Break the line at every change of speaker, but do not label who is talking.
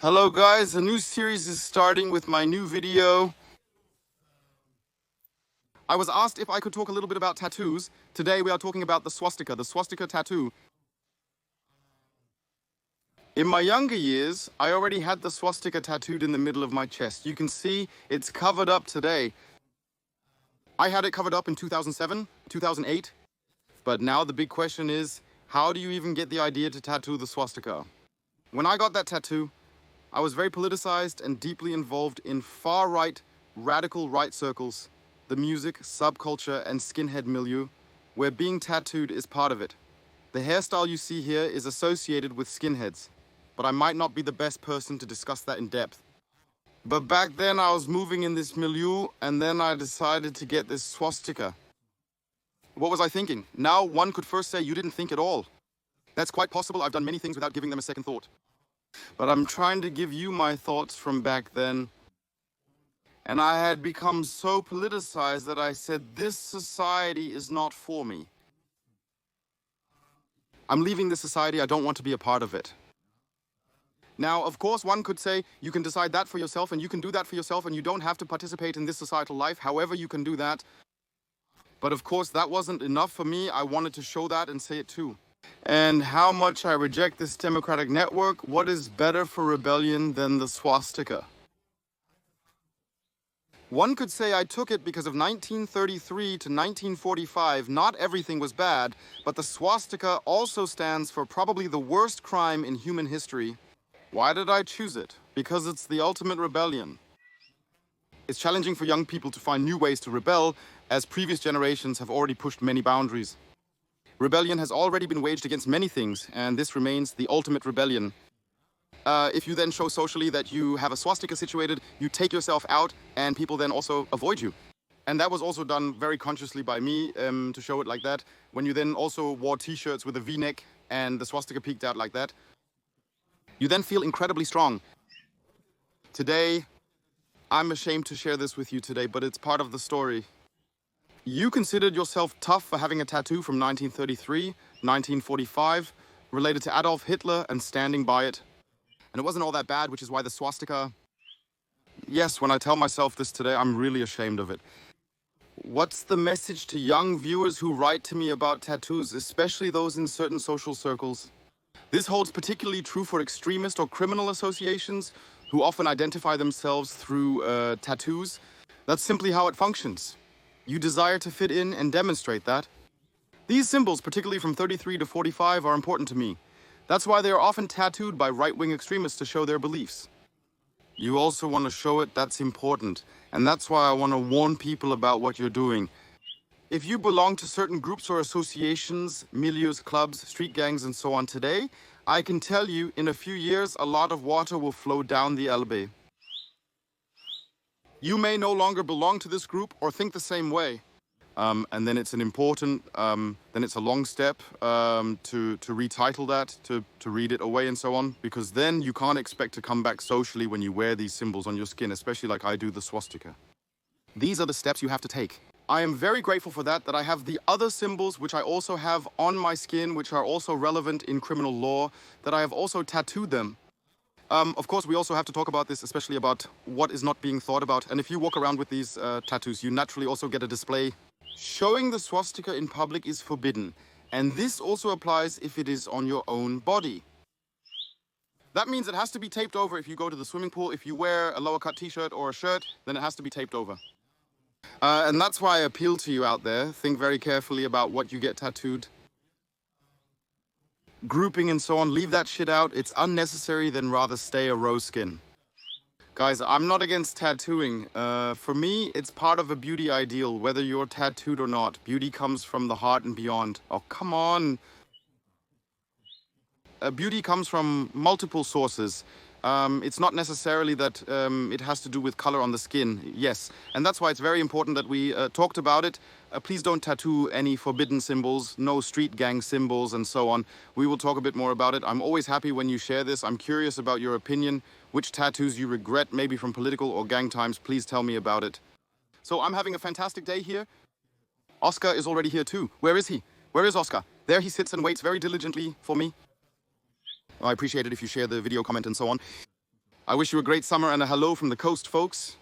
Hello guys, a new series is starting with my new video. I was asked if I could talk a little bit about tattoos. Today we are talking about the swastika tattoo. In my younger years, I already had the swastika tattooed in the middle of my chest. You can see it's covered up today. I had it covered up in 2007, 2008. But now the big question is, how do you even get the idea to tattoo the swastika? When I got that tattoo, I was very politicized and deeply involved in far-right, radical right circles, the music, subculture, and skinhead milieu, where being tattooed is part of it. The hairstyle you see here is associated with skinheads, but I might not be the best person to discuss that in depth. But back then I was moving in this milieu, and then I decided to get this swastika. What was I thinking? Now one could first say you didn't think at all. That's quite possible. I've done many things without giving them a second thought. But I'm trying to give you my thoughts from back then. And I had become so politicized that I said, this society is not for me. I'm leaving this society. I don't want to be a part of it. Now, of course, one could say you can decide that for yourself and you can do that for yourself and you don't have to participate in this societal life. However, you can do that. But of course, that wasn't enough for me. I wanted to show that and say it too. And how much I reject this democratic network. What is better for rebellion than the swastika? One could say I took it because of 1933 to 1945. Not everything was bad, but the swastika also stands for probably the worst crime in human history. Why did I choose it? Because it's the ultimate rebellion. It's challenging for young people to find new ways to rebel, as previous generations have already pushed many boundaries. Rebellion has already been waged against many things, and this remains the ultimate rebellion. If you then show socially that you have a swastika situated, you take yourself out, and people then also avoid you. And that was also done very consciously by me to show it like that. When you then also wore t-shirts with a V-neck and the swastika peeked out like that, you then feel incredibly strong. Today, I'm ashamed to share this with you today, but it's part of the story. You considered yourself tough for having a tattoo from 1933, 1945, related to Adolf Hitler and standing by it. And it wasn't all that bad, which is why the swastika... Yes, when I tell myself this today, I'm really ashamed of it. What's the message to young viewers who write to me about tattoos, especially those in certain social circles? This holds particularly true for extremist or criminal associations who often identify themselves through tattoos. That's simply how it functions. You desire to fit in and demonstrate that. These symbols, particularly from 33 to 45, are important to me. That's why they are often tattooed by right-wing extremists to show their beliefs. You also want to show it, that's important. And that's why I want to warn people about what you're doing. If you belong to certain groups or associations, milieus, clubs, street gangs, and so on today, I can tell you, in a few years, a lot of water will flow down the Elbe. You may no longer belong to this group or think the same way. And then it's then it's a long step to retitle that, to read it away and so on, because then you can't expect to come back socially when you wear these symbols on your skin, especially like I do the swastika. These are the steps you have to take. I am very grateful for that I have the other symbols which I also have on my skin, which are also relevant in criminal law, that I have also tattooed them. Of course, we also have to talk about this, especially about what is not being thought about. And if you walk around with these tattoos, you naturally also get a display. Showing the swastika in public is forbidden. And this also applies if it is on your own body. That means it has to be taped over if you go to the swimming pool. If you wear a lower cut t-shirt or a shirt, then it has to be taped over. And that's why I appeal to you out there. Think very carefully about what you get tattooed. Grouping and so on, leave that shit out. It's unnecessary, then rather stay a rose skin. Guys, I'm not against tattooing. For me, it's part of a beauty ideal, whether you're tattooed or not. Beauty comes from the heart and beyond. Oh, come on. Beauty comes from multiple sources. It's not necessarily that it has to do with color on the skin, yes. And that's why it's very important that we talked about it. Please don't tattoo any forbidden symbols, no street gang symbols and so on. We will talk a bit more about it. I'm always happy when you share this. I'm curious about your opinion. Which tattoos you regret, maybe from political or gang times, please tell me about it. So I'm having a fantastic day here. Oscar is already here too. Where is he? Where is Oscar? There he sits and waits very diligently for me. I appreciate it if you share the video, comment, and so on. I wish you a great summer and a hello from the coast, folks.